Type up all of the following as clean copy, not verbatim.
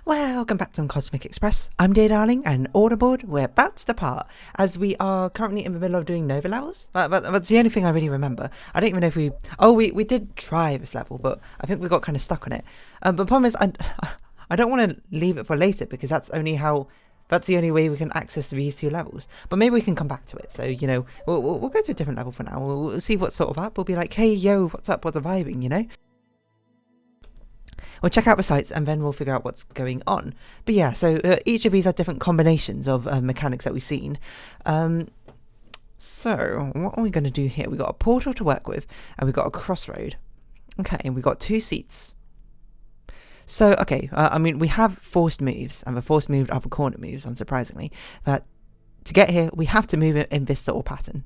Welcome back to Cosmic Express. I'm Dear Darling, and all aboard, we're about to depart, as we are currently in the middle of doing Nova levels. But that's the only thing I really remember. I don't even know if we... Oh, we did try this level, but I think we got kind of stuck on it. But the problem is, I don't want to leave it for later, because that's the only way we can access these two levels. But maybe we can come back to it. So, you know, we'll go to a different level for now. We'll see what's sort of up. We'll be like, hey, yo, what's up? What's the vibing, you know? We'll check out the sites and then we'll figure out what's going on. But yeah, so each of these are different combinations of mechanics that we've seen. So what are we going to do here? We've got a portal to work with and we've got a crossroad. Okay, and we've got two seats. So, okay, I mean, we have forced moves, and the forced moves are the corner moves, unsurprisingly. But to get here, we have to move it in this sort of pattern.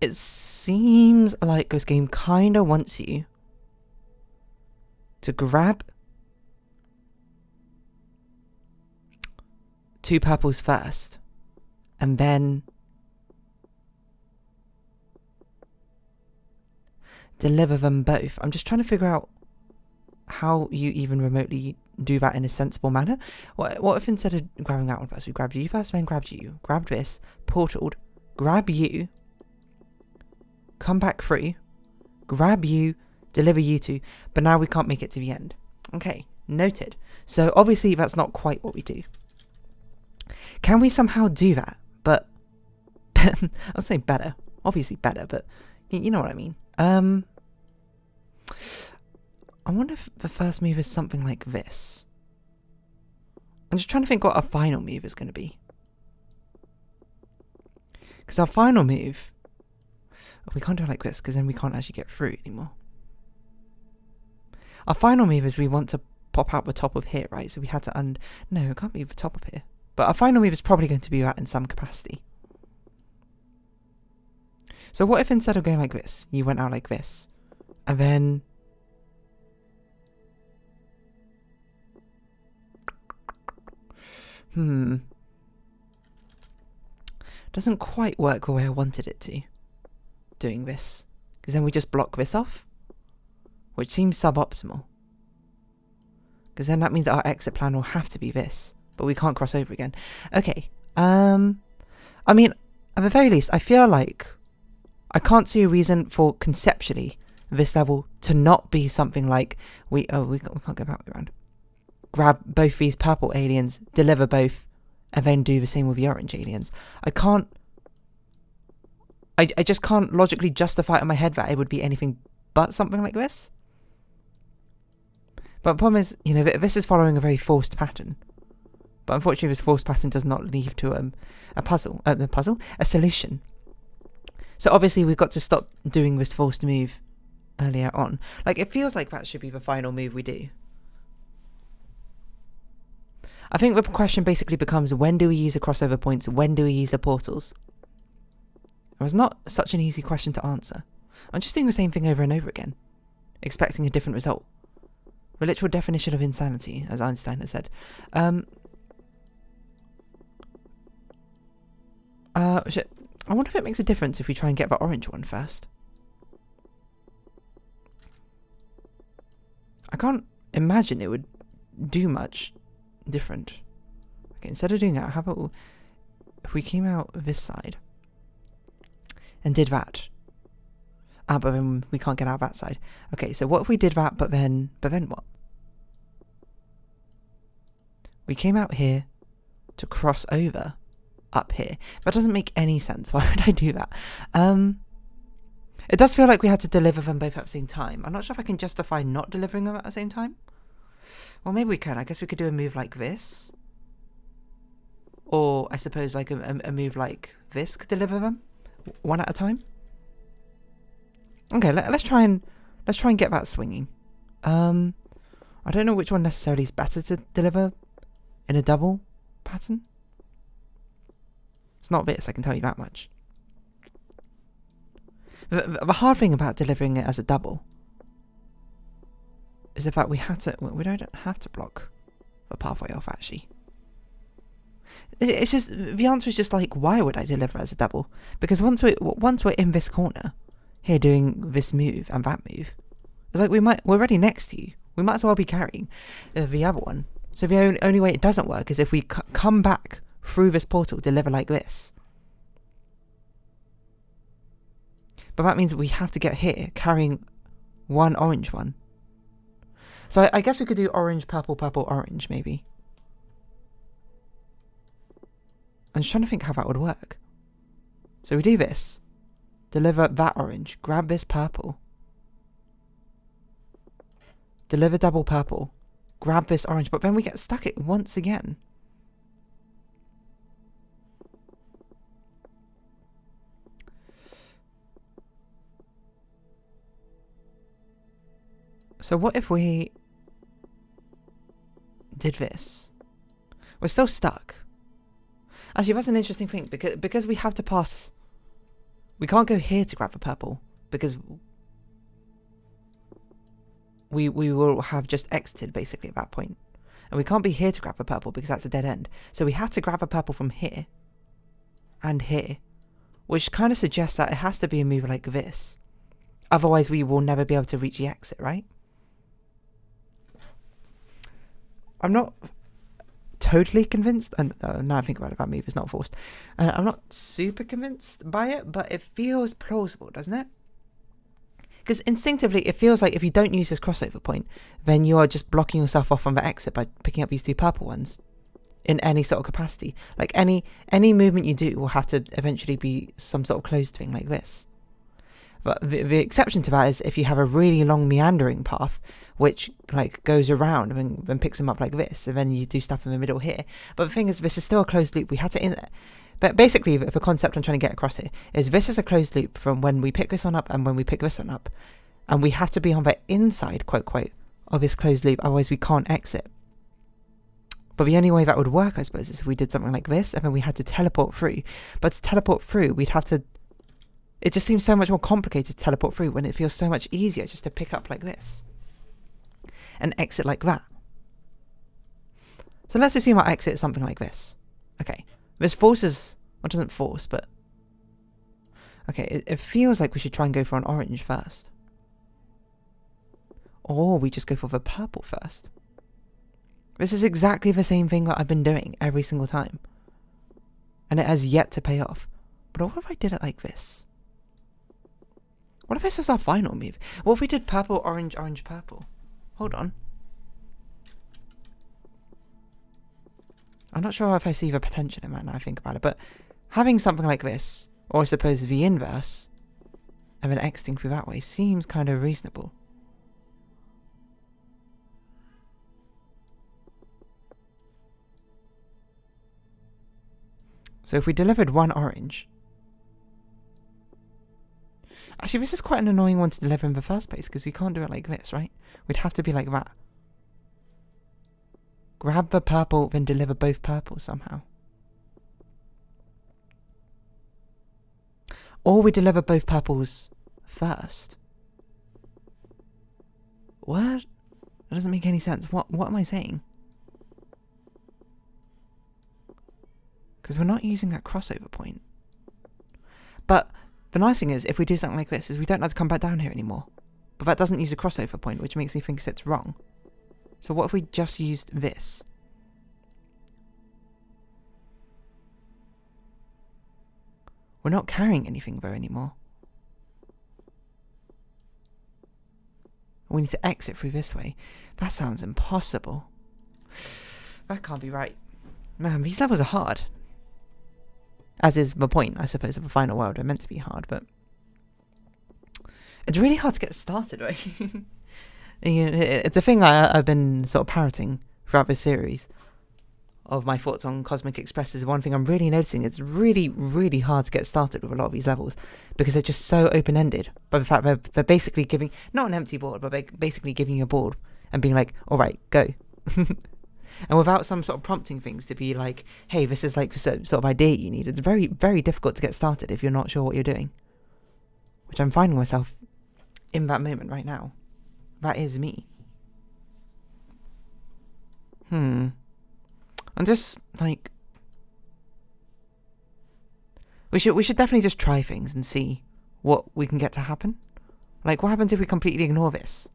It seems like this game kind of wants you to grab two purples first, and then deliver them both. I'm just trying to figure out how you even remotely do that in a sensible manner. What if instead of grabbing that one first, we grabbed you first, then grabbed you, grabbed this, portaled, grab you, come back through, grab you, deliver you two, but now we can't make it to the end. Okay, noted. So obviously that's not quite what we do. Can we somehow do that? But I'll say better. Obviously better, but you know what I mean. I wonder if the first move is something like this. I'm just trying to think what our final move is going to be. Because our final move, we can't do it like this, because then we can't actually get through anymore. Our final move is we want to pop out the top of here, right? So we had to no, it can't be the top of here. But our final move is probably going to be that in some capacity. So what if instead of going like this, you went out like this, and then doesn't quite work the way I wanted it to, doing this. Because then we just block this off, which seems suboptimal. Because then that means that our exit plan will have to be this, but we can't cross over again. Okay, I mean, at the very least, I feel like I can't see a reason for conceptually this level to not be something like we can't go back around. Grab both these purple aliens, deliver both, and then do the same with the orange aliens. I just can't logically justify it in my head that it would be anything but something like this. But the problem is, you know, this is following a very forced pattern. But unfortunately, this forced pattern does not lead to a solution. So obviously, we've got to stop doing this forced move earlier on. Like, it feels like that should be the final move we do. I think the question basically becomes, when do we use the crossover points? When do we use the portals? It was not such an easy question to answer. I'm just doing the same thing over and over again, expecting a different result. The literal definition of insanity, as Einstein has said. Shit. I wonder if it makes a difference if we try and get the orange one first. I can't imagine it would do much different. Okay, instead of doing that, how about if we came out this side and did that? But then we can't get out that side. Okay, so what if we did that, but then what? We came out here to cross over up here. That doesn't make any sense. Why would I do that? It does feel like we had to deliver them both at the same time. I'm not sure if I can justify not delivering them at the same time. Well, maybe we can. I guess we could do a move like this. Or, I suppose, like a move like this could deliver them one at a time. Okay, let's try and get that swinging. I don't know which one necessarily is better to deliver in a double pattern. It's not this, I can tell you that much. The hard thing about delivering it as a double is the fact we don't have to block the pathway off, actually. It's just, the answer is just like, why would I deliver as a double? Because once we're in this corner, here doing this move and that move, it's like we're already next to you. We might as well be carrying the other one. So the only way it doesn't work is if we come back through this portal, deliver like this. But that means we have to get here carrying one orange one. So I guess we could do orange, purple, purple, orange maybe. I'm just trying to think how that would work. So we do this. Deliver that orange. Grab this purple. Deliver double purple. Grab this orange. But then we get stuck it once again. So what if we did this? We're still stuck. Actually, that's an interesting thing, because we have to pass. We can't go here to grab the purple, because we will have just exited basically at that point. And we can't be here to grab the purple because that's a dead end. So we have to grab a purple from here and here, which kind of suggests that it has to be a move like this. Otherwise, we will never be able to reach the exit, right? I'm not totally convinced, and now I think about it, that move is not forced. I'm not super convinced by it, but it feels plausible, doesn't it? Because instinctively, it feels like if you don't use this crossover point, then you are just blocking yourself off from the exit by picking up these two purple ones in any sort of capacity. Like any movement you do will have to eventually be some sort of closed thing like this. But the exception to that is if you have a really long meandering path, which like goes around and then picks them up like this, and then you do stuff in the middle here. But the thing is, this is still a closed loop. We had to but basically, the concept I'm trying to get across here is this is a closed loop from when we pick this one up and when we pick this one up, and we have to be on the inside, quote quote, of this closed loop. Otherwise, we can't exit. But the only way that would work, I suppose, is if we did something like this, and then we had to teleport through. But to teleport through, we'd have to. It just seems so much more complicated to teleport through when it feels so much easier just to pick up like this and exit like that. So let's assume our exit is something like this. Okay, this forces, well, it doesn't force, but okay, it feels like we should try and go for an orange first, or we just go for the purple first. This is exactly the same thing that I've been doing every single time, and it has yet to pay off. But what if I did it like this? What if this was our final move? What if we did purple, orange, orange, purple? Hold on. I'm not sure if I see the potential in that now I think about it, but having something like this, or I suppose the inverse, and then exiting through that way seems kind of reasonable. So if we delivered one orange. Actually, this is quite an annoying one to deliver in the first place, because you can't do it like this, right? We'd have to be like that. Grab the purple, then deliver both purples somehow. Or we deliver both purples first. What? That doesn't make any sense. What am I saying? Because we're not using that crossover point. But the nice thing is, if we do something like this, is we don't have to come back down here anymore. But that doesn't use a crossover point, which makes me think it's wrong. So what if we just used this? We're not carrying anything though anymore. We need to exit through this way. That sounds impossible. That can't be right. Man, these levels are hard. As is the point, I suppose, of the final world. They're meant to be hard, but it's really hard to get started, right? It's a thing I've been sort of parroting throughout this series of my thoughts on Cosmic Express. Is one thing I'm really noticing. It's really, really hard to get started with a lot of these levels because they're just so open-ended. By the fact they're basically giving, not an empty board, but they're basically giving you a board and being like, all right, go. And without some sort of prompting things to be like, hey, this is like the sort of idea you need. It's very, very difficult to get started if you're not sure what you're doing. Which I'm finding myself in that moment right now. That is me. I'm just like, we should definitely just try things and see what we can get to happen. Like, what happens if we completely ignore this?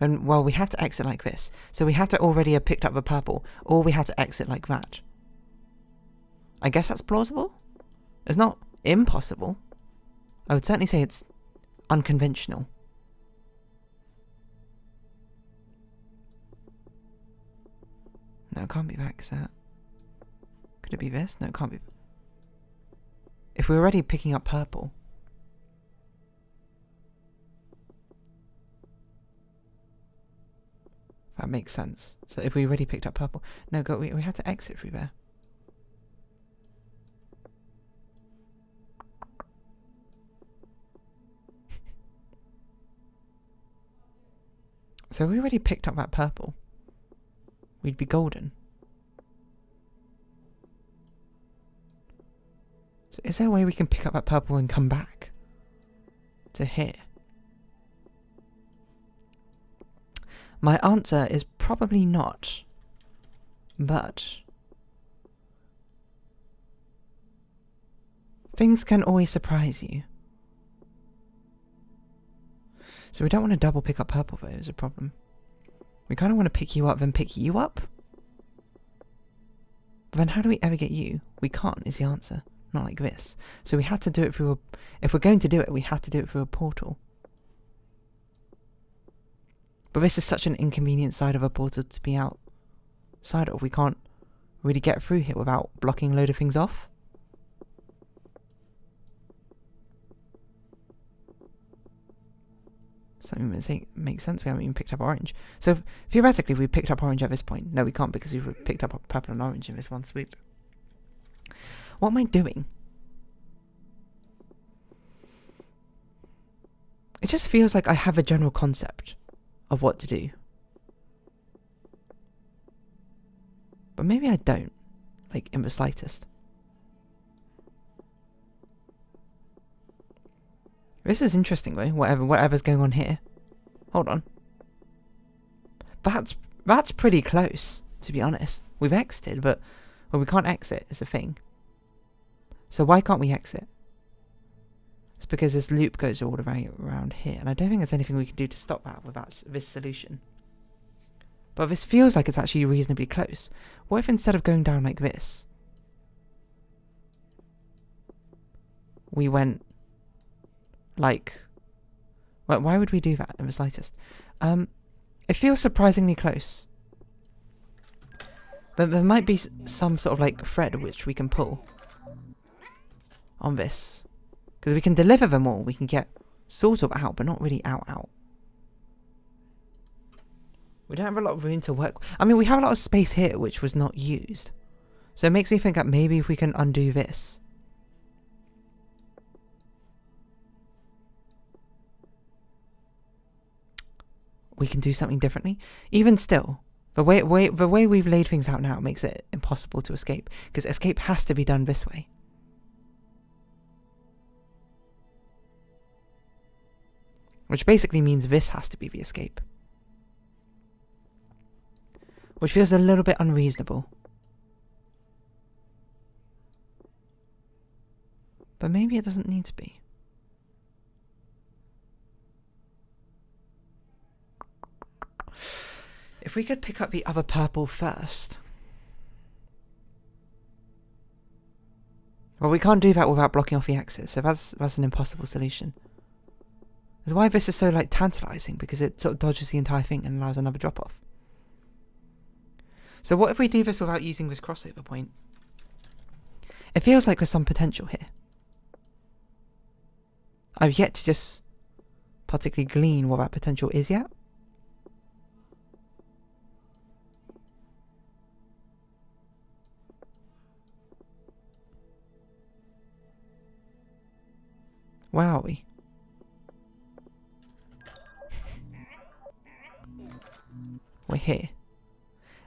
And, well, we have to exit like this. So we have to already have picked up the purple, or we have to exit like that. I guess that's plausible. It's not impossible. I would certainly say it's unconventional. No, it can't be that, 'cause that... Could it be this? No, it can't be. If we're already picking up purple... That makes sense. So if we already picked up purple... No, we had to exit through there. So we already picked up that purple. We'd be golden. So is there a way we can pick up that purple and come back to here? My answer is probably not. But things can always surprise you. So we don't want to double pick up purple though, is a problem. We kind of want to pick you up, then pick you up. But then how do we ever get you? We can't, is the answer. Not like this. So we had to do it through a... If we're going to do it, we have to do it through a portal. But this is such an inconvenient side of a portal to be outside of. We can't really get through here without blocking a load of things off. Something that makes sense. We haven't even picked up orange. So theoretically, we picked up orange at this point. No, we can't because we've picked up purple and orange in this one swoop. What am I doing? It just feels like I have a general concept of what to do. But maybe I don't. Like, in the slightest. This is interesting though, whatever's going on here. Hold on. That's pretty close, to be honest. We've exited, but... Well, we can't exit, is the thing. So why can't we exit? It's because this loop goes all around here, and I don't think there's anything we can do to stop that without this solution. But this feels like it's actually reasonably close. What if instead of going down like this, we went like... Well, why would we do that in the slightest? It feels surprisingly close. But there might be some sort of like thread which we can pull on this. Because we can deliver them all. We can get sort of out, but not really out. We don't have a lot of room to work. I mean, we have a lot of space here which was not used. So it makes me think that maybe if we can undo this. We can do something differently. Even still, the way we've laid things out now makes it impossible to escape. Because escape has to be done this way. Which basically means this has to be the escape. Which feels a little bit unreasonable. But maybe it doesn't need to be. If we could pick up the other purple first. Well, we can't do that without blocking off the exit, so that's an impossible solution. That's why this is so like tantalizing, because it sort of dodges the entire thing and allows another drop off. So what if we do this without using this crossover point? It feels like there's some potential here. I've yet to just particularly glean what that potential is yet. Where are we? We're here.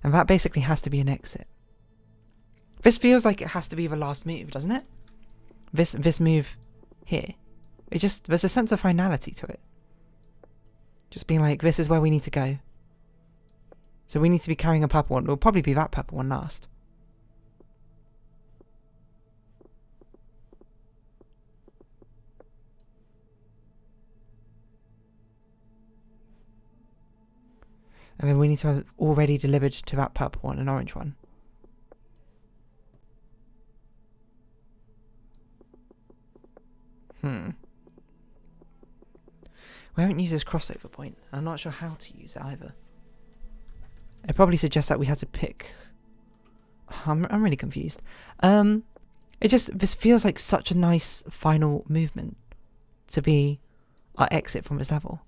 And that basically has to be an exit. This feels like it has to be the last move, doesn't it? This move here. It just, there's a sense of finality to it. Just being like, this is where we need to go. So we need to be carrying a purple one. It'll probably be that purple one last. And then we need to have already delivered to that purple one and orange one. We haven't used this crossover point. I'm not sure how to use it either. It probably suggests that we had to pick... I'm really confused. This feels like such a nice final movement to be our exit from this level.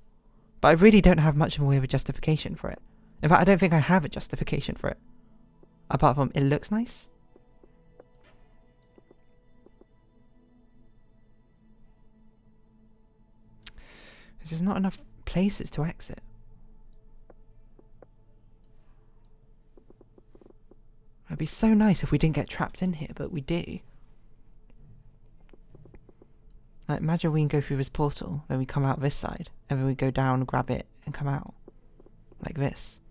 But I really don't have much of a way of a justification for it. In fact, I don't think I have a justification for it. Apart from it looks nice. There's just not enough places to exit. It'd be so nice if we didn't get trapped in here, but we do. Like, imagine we can go through this portal, then we come out this side, and then we go down, grab it, and come out. Like this.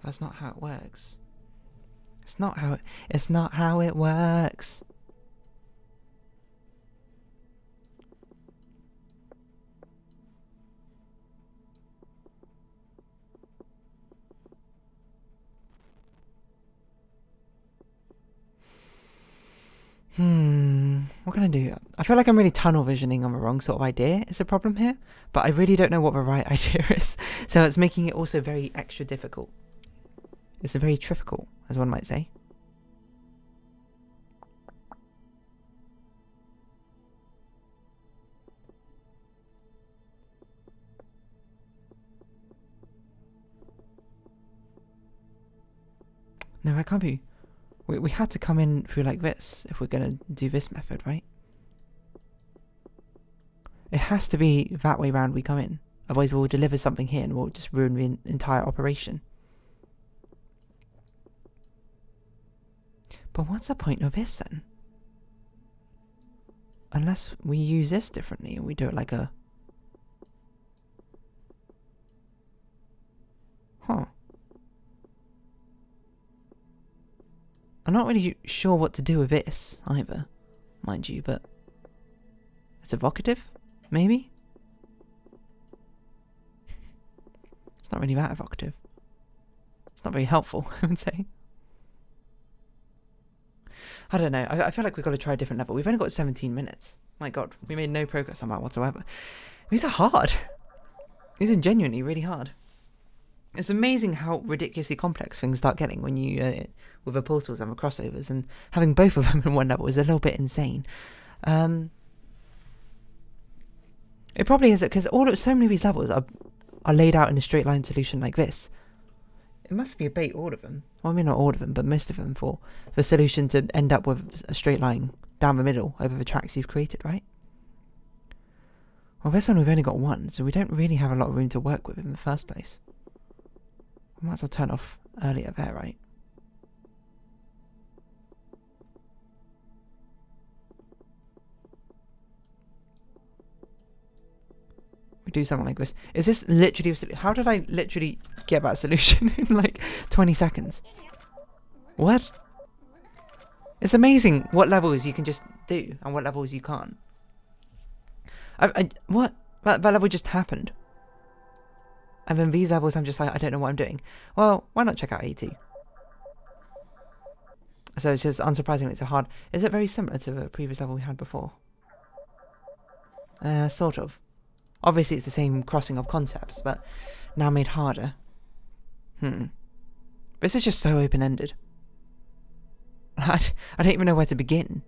That's not how it works. It's not how it works. What can I do? I feel like I'm really tunnel visioning on the wrong sort of idea is a problem here, but I really don't know what the right idea is. So it's making it also very extra difficult. It's a very difficult, as one might say. No, I can't be. We had to come in through like this if we're going to do this method, right? It has to be that way round we come in. Otherwise we'll deliver something here and we'll just ruin the entire operation. But what's the point of this then? Unless we use this differently and we do it like a... Huh. I'm not really sure what to do with this either, mind you, but it's evocative, maybe? It's not really that evocative. It's not very helpful, I would say. I don't know, I feel like we've got to try a different level. We've only got 17 minutes. My god, we made no progress on that whatsoever. These are hard. These are genuinely really hard. It's amazing how ridiculously complex things start getting when you, with the portals and the crossovers, and having both of them in one level is a little bit insane. It probably is, because so many of these levels are laid out in a straight line solution like this. It must be a bait, all of them. Well, I mean not all of them, but most of them for the solution to end up with a straight line down the middle over the tracks you've created, right? Well, this one we've only got one, so we don't really have a lot of room to work with in the first place. We might as well turn off earlier there, right? We do something like this. Is this literally... How did I literally get that solution in like 20 seconds? What? It's amazing what levels you can just do and what levels you can't. What? That level just happened. And then these levels, I'm just like, I don't know what I'm doing. Well, why not check out AT? So it's just, unsurprisingly, it's a hard... Is it very similar to the previous level we had before? Sort of. Obviously, it's the same crossing of concepts, but now made harder. This is just so open-ended. I don't even know where to begin.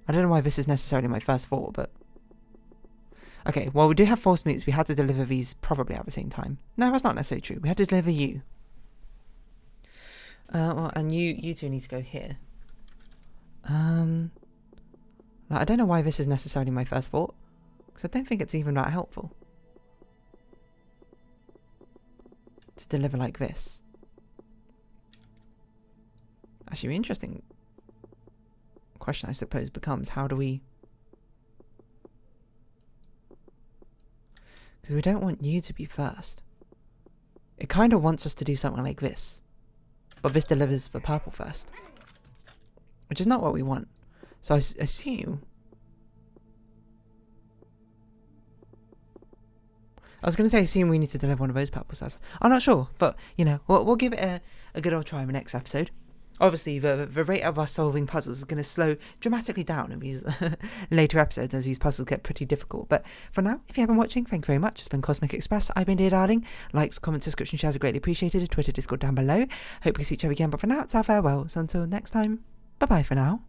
I don't know why this is necessarily my first thought, but... Okay, well, we do have force moots. We had to deliver these probably at the same time. No, that's not necessarily true. We had to deliver you. Well, and you two need to go here. I don't know why this is necessarily my first thought, because I don't think it's even that helpful to deliver like this. Actually, the interesting question, I suppose, becomes how do we... Because we don't want you to be first. It kind of wants us to do something like this. But this delivers the purple first. Which is not what we want. So I assume... I was going to say, assume we need to deliver one of those purple stars. I'm not sure, but, you know, we'll give it a good old try in the next episode. Obviously, the rate of us solving puzzles is going to slow dramatically down in these later episodes as these puzzles get pretty difficult. But for now, if you have been watching, thank you very much. It's been Cosmic Express. I've been Dear Darling. Likes, comments, subscription, shares are greatly appreciated. Twitter, Discord down below. Hope we see each other again. But for now, it's our farewell. So until next time, bye-bye for now.